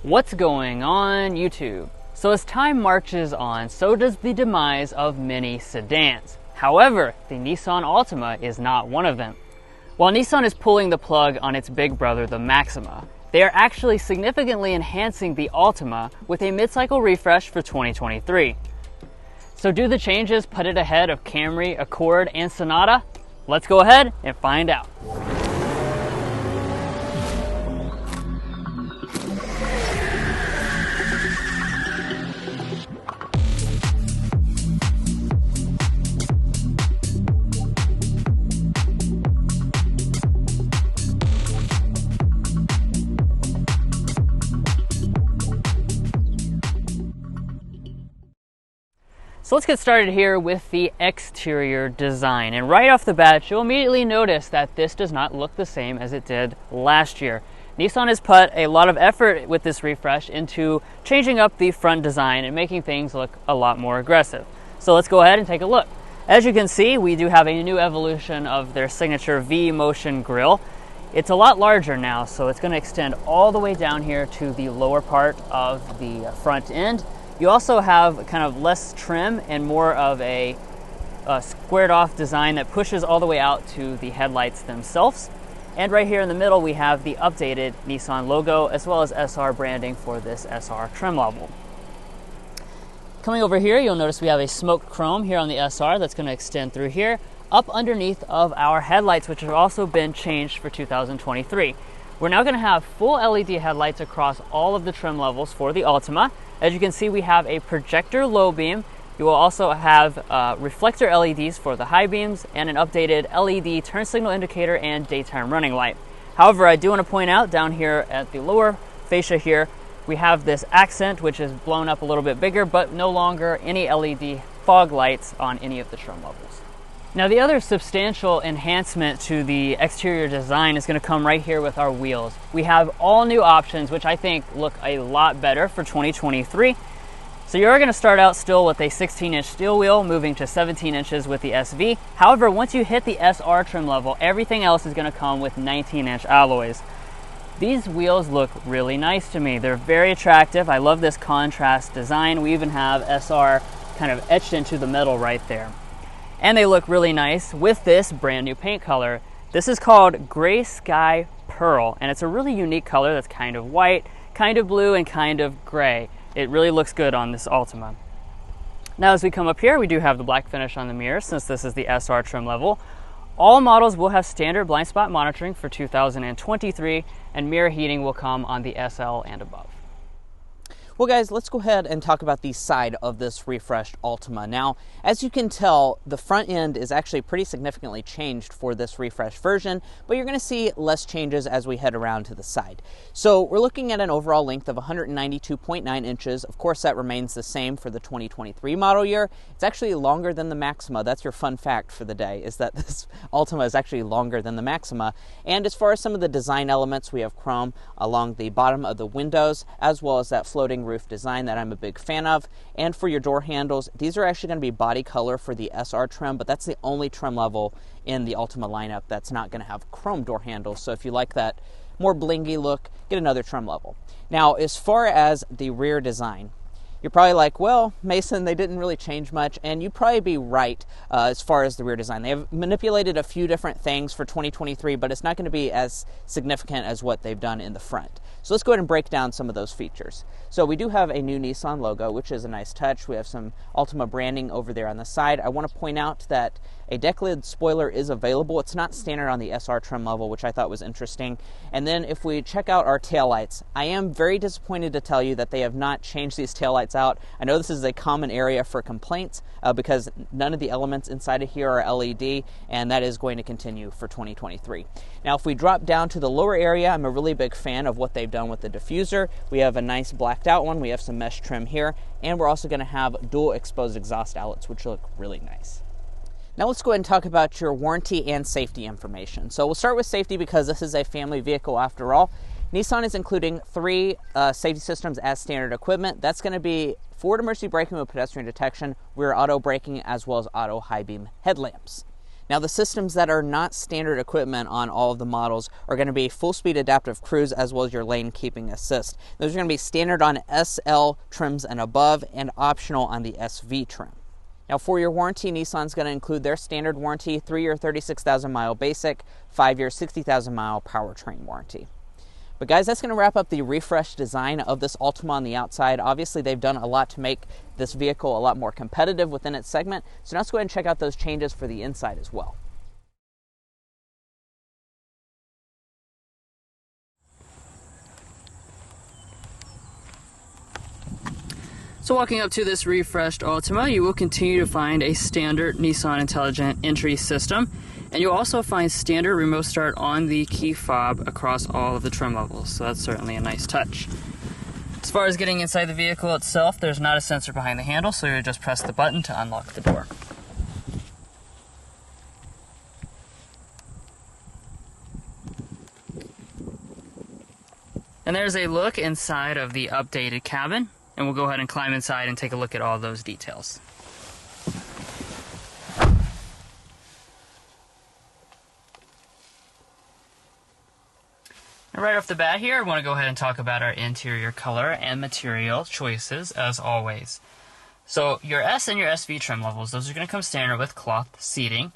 What's going on, YouTube? So as time marches on, so does the demise of many sedans. However, the Nissan Altima is not one of them. While Nissan is pulling the plug on its big brother, the Maxima, they are actually significantly enhancing the Altima with a mid-cycle refresh for 2023. So do the changes put it ahead of Camry, Accord, and Sonata? Let's go ahead and find out. So let's get started here with the exterior design. And right off the bat, you'll immediately notice that this does not look the same as it did last year. Nissan has put a lot of effort with this refresh into changing up the front design and making things look a lot more aggressive. So let's go ahead and take a look. As you can see, we do have a new evolution of their signature V-motion grille. It's a lot larger now, so it's going to extend all the way down here to the lower part of the front end. You also have kind of less trim and more of a squared off design that pushes all the way out to the headlights themselves. And right here in the middle, we have the updated Nissan logo as well as SR branding for this SR trim level. Coming over here, you'll notice we have a smoked chrome here on the SR that's going to extend through here up underneath of our headlights, which have also been changed for 2023. We're now going to have full LED headlights across all of the trim levels for the Altima. As you can see, we have a projector low beam. You will also have reflector LEDs for the high beams and an updated LED turn signal indicator and daytime running light. However, I do want to point out down here at the lower fascia here, we have this accent which is blown up a little bit bigger, but no longer any LED fog lights on any of the trim levels. Now, the other substantial enhancement to the exterior design is going to come right here with our wheels. We have all new options, which I think look a lot better for 2023. So you're going to start out still with a 16-inch steel wheel, moving to 17 inches with the SV. However, once you hit the SR trim level, everything else is going to come with 19-inch alloys. These wheels look really nice to me. They're very attractive. I love this contrast design. We even have SR kind of etched into the metal right there. And they look really nice with this brand new paint color. This is called Gray Sky Pearl, and it's a really unique color that's kind of white, kind of blue, and kind of gray. It really looks good on this Altima. Now, as we come up here, we do have the black finish on the mirror since this is the SR trim level. All models will have standard blind spot monitoring for 2023, and mirror heating will come on the SL and above. Well, guys, let's go ahead and talk about the side of this refreshed Altima. Now, as you can tell, the front end is actually pretty significantly changed for this refreshed version, but you're going to see less changes as we head around to the side. So we're looking at an overall length of 192.9 inches. Of course, that remains the same for the 2023 model year. It's actually longer than the Maxima. That's your fun fact for the day, is that this Altima is actually longer than the Maxima. And as far as some of the design elements, we have chrome along the bottom of the windows, as well as that floating roof design that I'm a big fan of. And for your door handles, these are actually going to be body color for the SR trim, but that's the only trim level in the Altima lineup that's not going to have chrome door handles. So if you like that more blingy look, get another trim level. Now, as far as the rear design, you're probably like, well, Mason, they didn't really change much, and you'd probably be right as far as the rear design. They have manipulated a few different things for 2023, but it's not going to be as significant as what they've done in the front. So let's go ahead and break down some of those features. So we do have a new Nissan logo, which is a nice touch. We have some Altima branding over there on the side. I want to point out that a deck lid spoiler is available. It's not standard on the SR trim level, which I thought was interesting. And then if we check out our taillights, I am very disappointed to tell you that they have not changed these taillights out. I know this is a common area for complaints because none of the elements inside of here are LED, and that is going to continue for 2023. Now, if we drop down to the lower area, I'm a really big fan of what they've done with the diffuser. We have a nice blacked out one. We have some mesh trim here, and we're also going to have dual exposed exhaust outlets, which look really nice. Now let's go ahead and talk about your warranty and safety information. So we'll start with safety because this is a family vehicle after all. Nissan is including 3 safety systems as standard equipment. That's going to be forward emergency braking with pedestrian detection, rear auto braking, as well as auto high beam headlamps. Now, the systems that are not standard equipment on all of the models are going to be full speed adaptive cruise as well as your lane keeping assist. Those are going to be standard on SL trims and above and optional on the SV trim. Now, for your warranty, Nissan's going to include their standard warranty, 3-year 36,000 mile basic, 5-year 60,000 mile powertrain warranty. But guys, that's going to wrap up the refreshed design of this Altima on the outside. Obviously, they've done a lot to make this vehicle a lot more competitive within its segment. So now let's go ahead and check out those changes for the inside as well. So walking up to this refreshed Altima, you will continue to find a standard Nissan Intelligent Entry system, and you'll also find standard remote start on the key fob across all of the trim levels, so that's certainly a nice touch. As far as getting inside the vehicle itself, there's not a sensor behind the handle, so you just press the button to unlock the door. And there's a look inside of the updated cabin. And we'll go ahead and climb inside and take a look at all those details. And right off the bat here, I want to go ahead and talk about our interior color and material choices as always. So your S and your SV trim levels, those are going to come standard with cloth seating.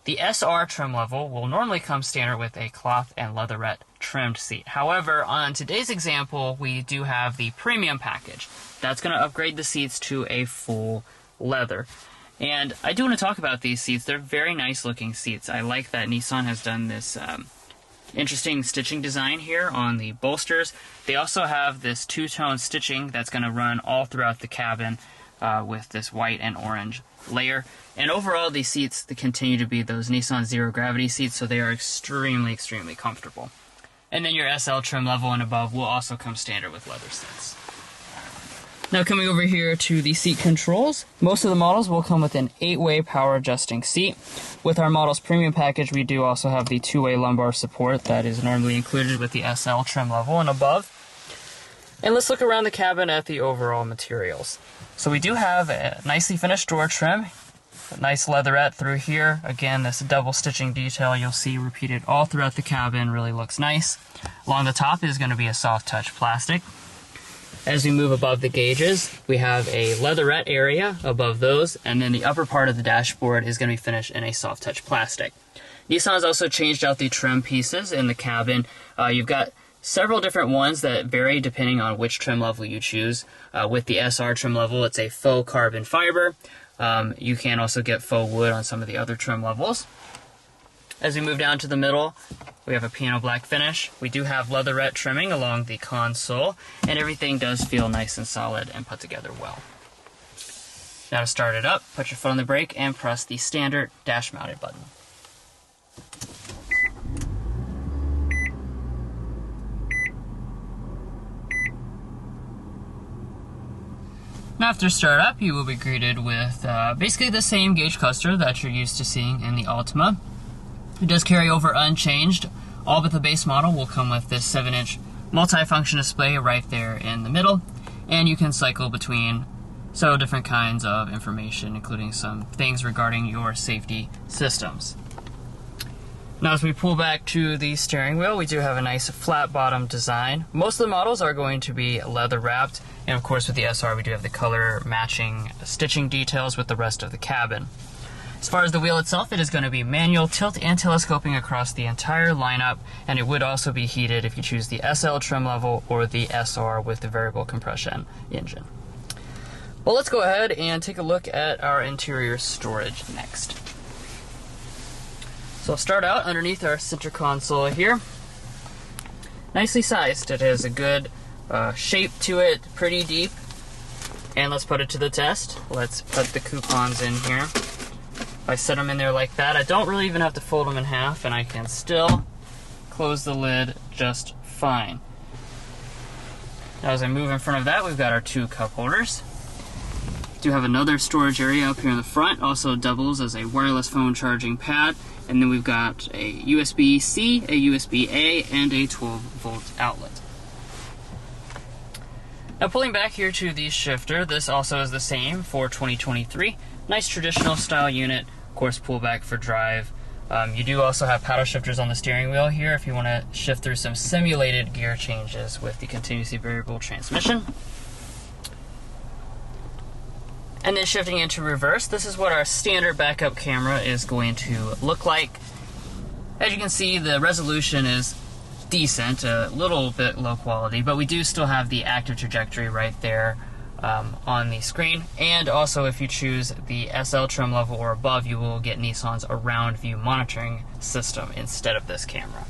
The SR trim level will normally come standard with a cloth and leatherette trimmed seat. However, on today's example, we do have the premium package. That's going to upgrade the seats to a full leather. And I do want to talk about these seats. They're very nice looking seats. I like that Nissan has done this interesting stitching design here on the bolsters. They also have this two-tone stitching that's going to run all throughout the cabin with this white and orange layer. And overall, these seats, they continue to be those Nissan Zero Gravity seats, so they are extremely, extremely comfortable. And then your SL trim level and above will also come standard with leather seats. Now coming over here to the seat controls, most of the models will come with an 8-way power adjusting seat. With our model's premium package, we do also have the 2-way lumbar support that is normally included with the SL trim level and above. And let's look around the cabin at the overall materials. So we do have a nicely finished door trim, a nice leatherette through here. Again, this double stitching detail you'll see repeated all throughout the cabin really looks nice. Along the top is going to be a soft touch plastic. As we move above the gauges, we have a leatherette area above those, and then the upper part of the dashboard is going to be finished in a soft touch plastic. Nissan has also changed out the trim pieces in the cabin. You've got several different ones that vary depending on which trim level you choose. With the SR trim level, it's a faux carbon fiber. You can also get faux wood on some of the other trim levels. As we move down to the middle, we have a piano black finish. We do have leatherette trimming along the console, and everything does feel nice and solid and put together well. Now to start it up, put your foot on the brake and press the standard dash mounted button. Now after startup, you will be greeted with basically the same gauge cluster that you're used to seeing in the Altima. It does carry over unchanged. All but the base model will come with this 7-inch multi-function display right there in the middle, and you can cycle between several different kinds of information, including some things regarding your safety systems. Now as we pull back to the steering wheel, we do have a nice flat bottom design. Most of the models are going to be leather wrapped, and of course with the SR we do have the color matching stitching details with the rest of the cabin. As far as the wheel itself, it is going to be manual tilt and telescoping across the entire lineup, and it would also be heated if you choose the SL trim level or the SR with the variable compression engine. Well, let's go ahead and take a look at our interior storage next. So I'll start out underneath our center console here. Nicely sized. It has a good shape to it, pretty deep. And let's put it to the test. Let's put the coupons in here. If I set them in there like that, I don't really even have to fold them in half, and I can still close the lid just fine. Now as I move in front of that, we've got our 2 cup holders. We do have another storage area up here in the front, also doubles as a wireless phone charging pad, and then we've got a USB-C, a USB-A, and a 12-volt outlet. Now pulling back here to the shifter, this also is the same for 2023. Nice traditional style unit Of course, pull back for drive. You do also have paddle shifters on the steering wheel here if you want to shift through some simulated gear changes with the continuously variable transmission. And then shifting into reverse, this is what our standard backup camera is going to look like. As you can see, the resolution is decent, a little bit low quality, but we do still have the active trajectory right there on the screen. And also, if you choose the SL trim level or above, you will get Nissan's around view monitoring system instead of this camera.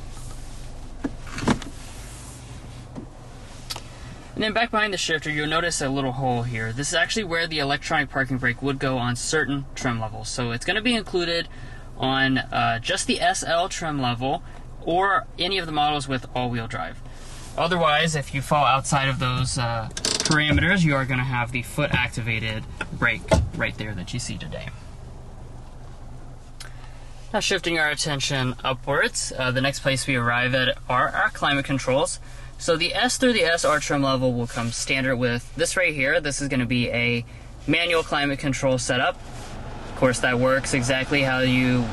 And then back behind the shifter, you'll notice a little hole here. This is actually where the electronic parking brake would go on certain trim levels. So it's going to be included on just the SL trim level or any of the models with all-wheel drive. Otherwise, if you fall outside of those parameters, you are going to have the foot-activated brake right there that you see today. Now shifting our attention upwards, the next place we arrive at are our climate controls. So the S through the SR trim level will come standard with this right here. This is going to be a manual climate control setup. Of course, that works exactly how you,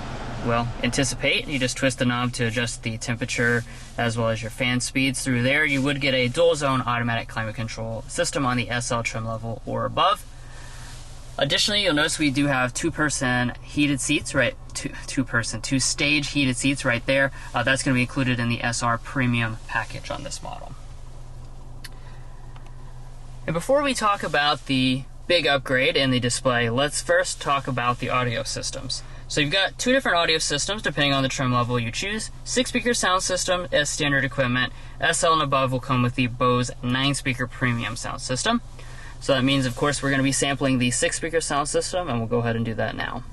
well, anticipate. You just twist the knob to adjust the temperature as well as your fan speeds through there. You would get a dual zone automatic climate control system on the SL trim level or above. Additionally, you'll notice we do have two-person heated seats, right? Two-stage heated seats right there. That's going to be included in the SR Premium package on this model. And before we talk about the big upgrade in the display, let's first talk about the audio systems. So you've got two different audio systems depending on the trim level you choose. 6-speaker sound system as standard equipment. SL and above will come with the Bose 9-speaker premium sound system. So that means, of course, we're going to be sampling the 6-speaker sound system, and we'll go ahead and do that now.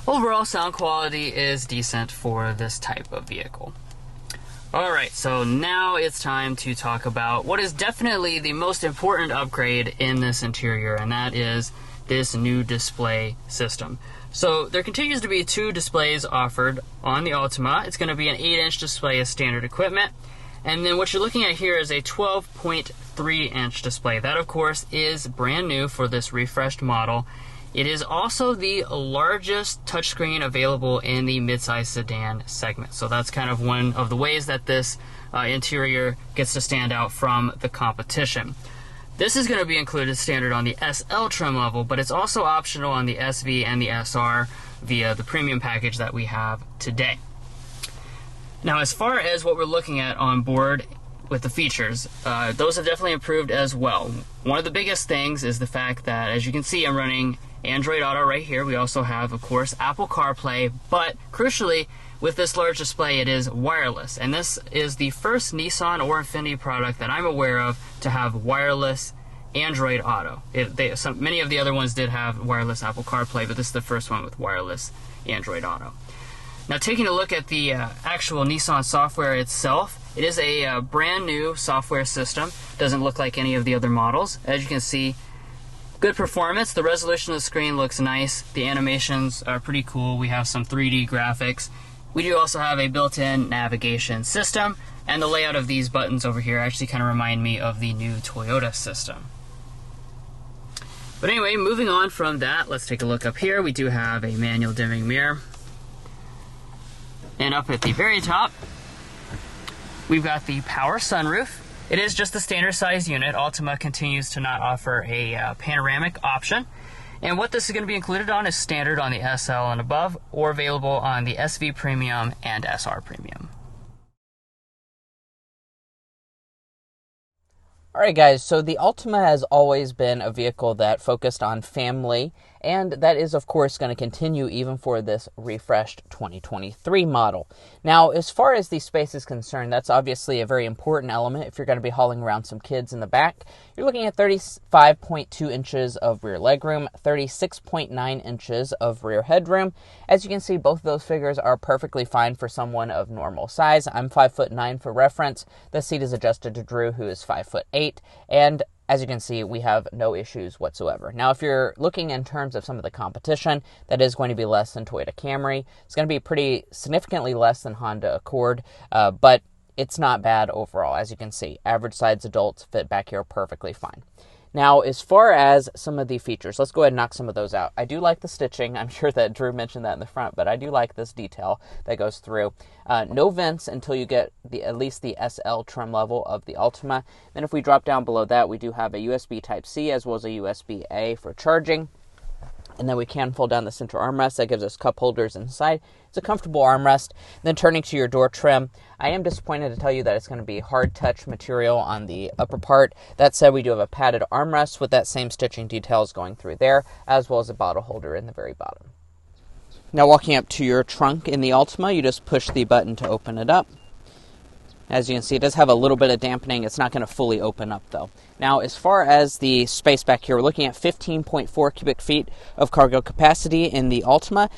Overall sound quality is decent for this type of vehicle. Alright, so now it's time to talk about what is definitely the most important upgrade in this interior, and that is this new display system. So there continues to be two displays offered on the Altima. It's going to be an 8-inch display as standard equipment, and then what you're looking at here is a 12.3-inch display. That, of course, is brand new for this refreshed model. It is also the largest touchscreen available in the midsize sedan segment. So that's kind of one of the ways that this interior gets to stand out from the competition. This is going to be included standard on the SL trim level, but it's also optional on the SV and the SR via the premium package that we have today. Now, as far as what we're looking at on board with the features, those have definitely improved as well. One of the biggest things is the fact that, as you can see, I'm running Android Auto right here. We also have, of course, Apple CarPlay, but crucially, with this large display, it is wireless. And this is the first Nissan or Infiniti product that I'm aware of to have wireless Android Auto. Many of the other ones did have wireless Apple CarPlay, but this is the first one with wireless Android Auto. Now, taking a look at the actual Nissan software itself, it is a brand new software system. Doesn't look like any of the other models. As you can see, good performance. The resolution of the screen looks nice. The animations are pretty cool. We have some 3D graphics. We do also have a built-in navigation system, and the layout of these buttons over here actually kind of remind me of the new Toyota system. But anyway, moving on from that, let's take a look up here. We do have a manual dimming mirror. And up at the very top, we've got the power sunroof. It is just the standard size unit. Altima continues to not offer a panoramic option. And what this is going to be included on is standard on the SL and above, or available on the SV Premium and SR Premium. Alright guys, so the Altima has always been a vehicle that focused on family, and that is of course going to continue even for this refreshed 2023 model. Now, as far as the space is concerned, that's obviously a very important element. If you're going to be hauling around some kids in the back, you're looking at 35.2 inches of rear legroom, 36.9 inches of rear headroom. As you can see, both of those figures are perfectly fine for someone of normal size. I'm 5'9" for reference. The seat is adjusted to Drew, who is 5'8", and as you can see, we have no issues whatsoever. Now, if you're looking in terms of some of the competition, that is going to be less than Toyota Camry. It's going to be pretty significantly less than Honda Accord, but it's not bad overall. As you can see, average size adults fit back here perfectly fine. Now, as far as some of the features, let's go ahead and knock some of those out. I do like the stitching. I'm sure that Drew mentioned that in the front, but I do like this detail that goes through. No vents until you get at least the SL trim level of the Altima. Then if we drop down below that, we do have a USB Type-C as well as a USB-A for charging. And then we can fold down the center armrest. That gives us cup holders inside. It's a comfortable armrest. Then turning to your door trim, I am disappointed to tell you that it's going to be hard touch material on the upper part. That said, we do have a padded armrest with that same stitching details going through there, as well as a bottle holder in the very bottom. Now walking up to your trunk in the Altima, you just push the button to open it up. As you can see, it does have a little bit of dampening. It's not going to fully open up, though. Now, as far as the space back here, we're looking at 15.4 cubic feet of cargo capacity in the Altima,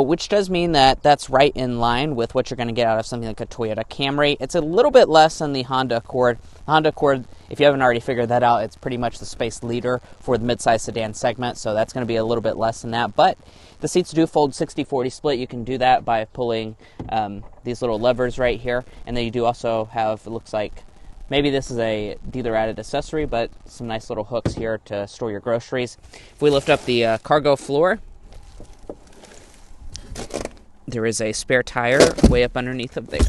which does mean that that's right in line with what you're going to get out of something like a Toyota Camry. It's a little bit less than the Honda Accord. The Honda Accord, if you haven't already figured that out, it's pretty much the space leader for the midsize sedan segment, so that's going to be a little bit less than that. But the seats do fold 60-40 split. You can do that by pulling these little levers right here. And then you do also have, it looks like, maybe this is a dealer added accessory, but some nice little hooks here to store your groceries. If we lift up the cargo floor, there is a spare tire way up underneath of there.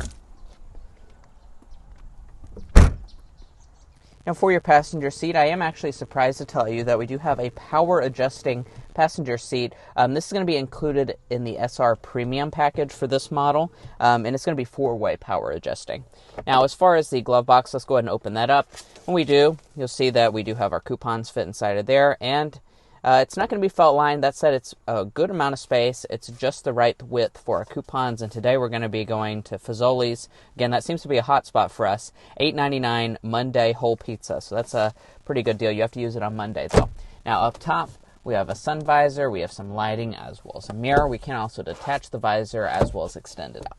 Now for your passenger seat, I am actually surprised to tell you that we do have a power adjusting passenger seat. This is going to be included in the SR Premium package for this model, and it's going to be 4-way power adjusting. Now as far as the glove box, let's go ahead and open that up. When we do, you'll see that we do have our coupons fit inside of there, and it's not going to be felt lined. That said, it's a good amount of space. It's just the right width for our coupons, and today we're going to be going to Fazoli's. Again, that seems to be a hot spot for us. $8.99 Monday whole pizza, so that's a pretty good deal. You have to use it on Monday, though. Now up top, we have a sun visor, we have some lighting, as well as a mirror. We can also detach the visor as well as extend it out.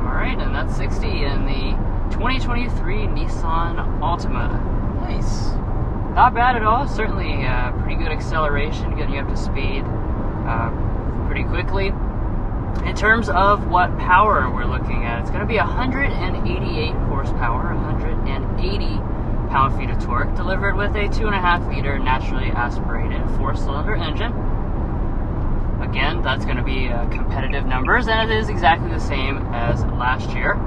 Alright, and that's 60 in the 2023 Nissan Altima. Nice. Not bad at all. Certainly pretty good acceleration, getting you up to speed pretty quickly. In terms of what power we're looking at, it's going to be 188 horsepower, 180 pound-feet of torque, delivered with a 2.5-liter naturally aspirated 4-cylinder engine. Again, that's going to be competitive numbers, and it is exactly the same as last year.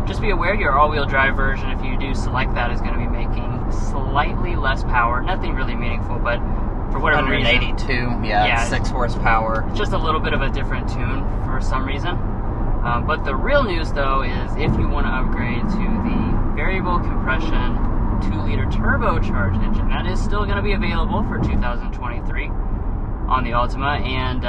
Just be aware your all-wheel drive version, if you do select that, is going to be making slightly less power. Nothing really meaningful, but for whatever 182, reason. yeah, 6 horsepower. Just a little bit of a different tune for some reason. But the real news, though, is if you want to upgrade to the variable compression 2-liter turbocharged engine, that is still going to be available for 2023 on the Altima, and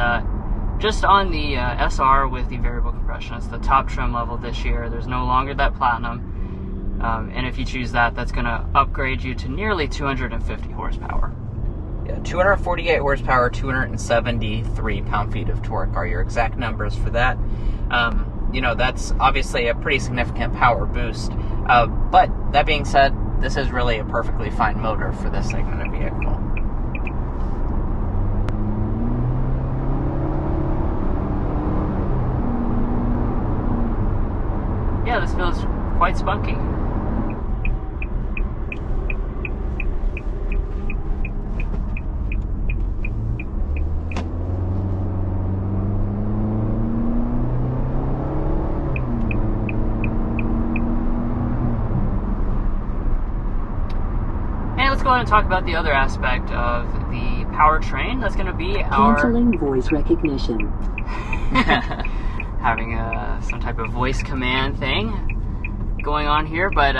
just on the SR with the variable compression, it's the top trim level this year. There's no longer that Platinum, and if you choose that, that's going to upgrade you to nearly 250 horsepower. Yeah, 248 horsepower, 273 pound-feet of torque are your exact numbers for that. You know, that's obviously a pretty significant power boost, but that being said, this is really a perfectly fine motor for this segment of vehicle. Yeah, this feels quite spunky. And let's go ahead and talk about the other aspect of the powertrain. That's going to be our... Canceling voice recognition. having some type of voice command thing. going on here, but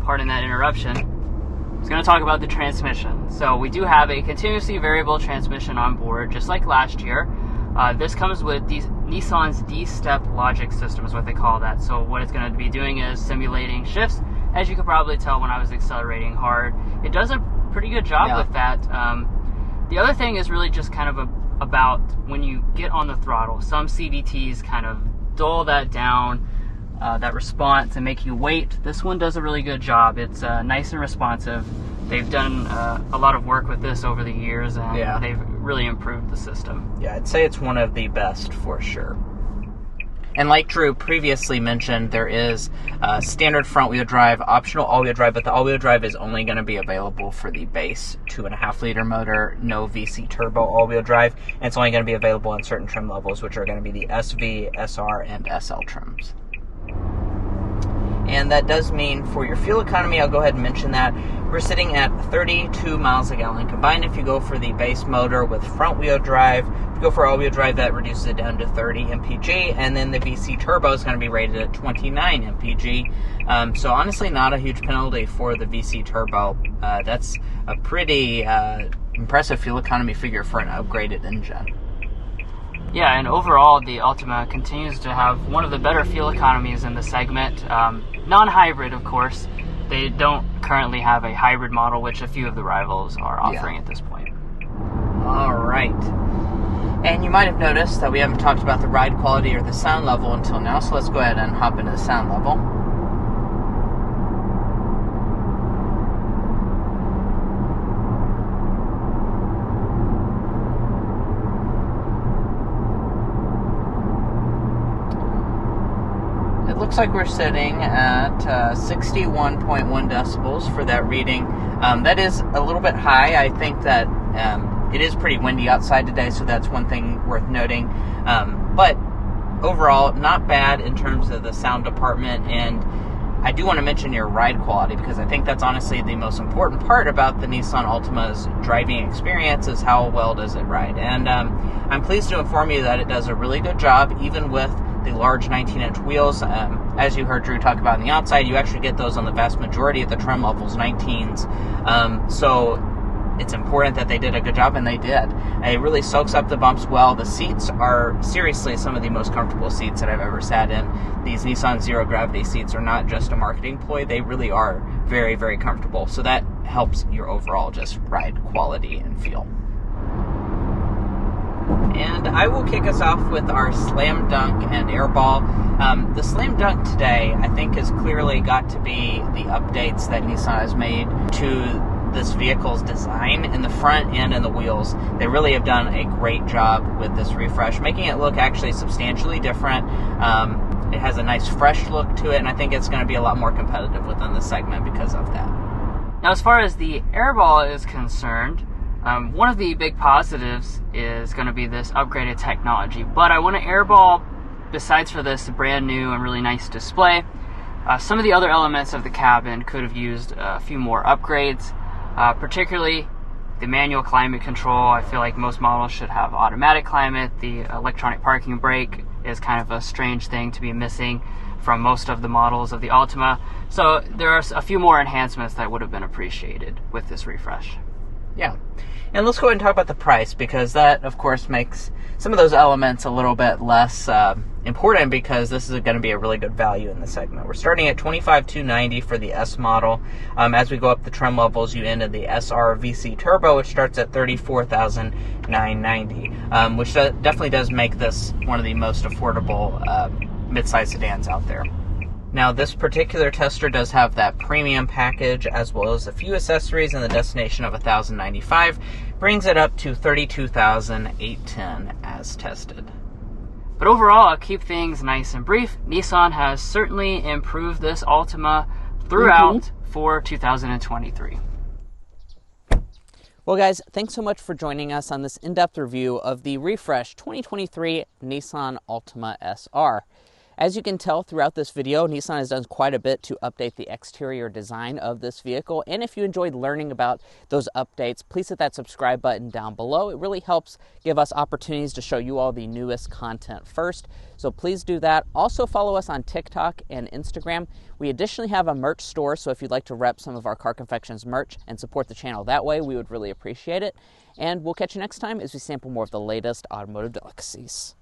pardon that interruption. I was going to talk about the transmission. So we do have a continuously variable transmission on board, just like last year. This comes with Nissan's D-step logic system is what they call that. So what it's going to be doing is simulating shifts. As you could probably tell when I was accelerating hard, it does a pretty good job with that. The other thing is really just kind of about when you get on the throttle. Some CVTs kind of dull that down, that response, and make you wait. This one does a really good job. It's nice and responsive. They've done a lot of work with this over the years, and they've really improved the system. Yeah, I'd say it's one of the best for sure. And like Drew previously mentioned, there is standard front-wheel drive, optional all-wheel drive, but the all-wheel drive is only going to be available for the base 2.5-liter motor, no VC turbo all-wheel drive, and it's only going to be available in certain trim levels, which are going to be the SV, SR, and SL trims. And that does mean for your fuel economy, I'll go ahead and mention that we're sitting at 32 miles a gallon combined. If you go for the base motor with front-wheel drive, if you go for all-wheel drive, that reduces it down to 30 mpg, and then the VC turbo is going to be rated at 29 mpg. So honestly, not a huge penalty for the VC turbo. That's a pretty impressive fuel economy figure for an upgraded engine. Yeah, and overall, the Altima continues to have one of the better fuel economies in the segment. Non-hybrid, of course. They don't currently have a hybrid model, which a few of the rivals are offering at this point. All right. And you might have noticed that we haven't talked about the ride quality or the sound level until now, so let's go ahead and hop into the sound level. Looks like we're sitting at 61.1 decibels for that reading. That is a little bit high. I think that it is pretty windy outside today, so that's one thing worth noting. But overall, not bad in terms of the sound department. And I do want to mention your ride quality, because I think that's honestly the most important part about the Nissan Altima's driving experience, is how well does it ride. And I'm pleased to inform you that it does a really good job, even with the large 19-inch wheels. As you heard Drew talk about on the outside, you actually get those on the vast majority of the trim levels, 19s. So it's important that they did a good job, and they did. It really soaks up the bumps well. The seats are seriously some of the most comfortable seats that I've ever sat in. These Nissan Zero Gravity seats are not just a marketing ploy. They really are very, very comfortable. So that helps your overall just ride quality and feel. And I will kick us off with our Slam Dunk and Airball. The Slam Dunk today, I think, has clearly got to be the updates that Nissan has made to this vehicle's design in the front and in the wheels. They really have done a great job with this refresh, making it look actually substantially different. It has a nice fresh look to it, and I think it's going to be a lot more competitive within the segment because of that. Now, as far as the Airball is concerned, one of the big positives is going to be this upgraded technology, but I want to airball, besides for this brand new and really nice display, some of the other elements of the cabin could have used a few more upgrades, particularly the manual climate control. I feel like most models should have automatic climate. The electronic parking brake is kind of a strange thing to be missing from most of the models of the Altima. So there are a few more enhancements that would have been appreciated with this refresh. Yeah. And let's go ahead and talk about the price, because that, of course, makes some of those elements a little bit less important, because this is going to be a really good value in the segment. We're starting at $25,290 for the S model. As we go up the trim levels, you end at the SR VC Turbo, which starts at $34,990, which definitely does make this one of the most affordable midsize sedans out there. Now, this particular tester does have that premium package, as well as a few accessories, and the destination of $1,095 brings it up to $32,810 as tested. But overall, I'll keep things nice and brief. Nissan has certainly improved this Altima throughout for 2023. Well, guys, thanks so much for joining us on this in-depth review of the refreshed 2023 Nissan Altima SR. As you can tell throughout this video, Nissan has done quite a bit to update the exterior design of this vehicle. And if you enjoyed learning about those updates, please hit that subscribe button down below. It really helps give us opportunities to show you all the newest content first. So please do that. Also follow us on TikTok and Instagram. We additionally have a merch store, so if you'd like to rep some of our Car Confections merch and support the channel that way, we would really appreciate it. And we'll catch you next time as we sample more of the latest automotive delicacies.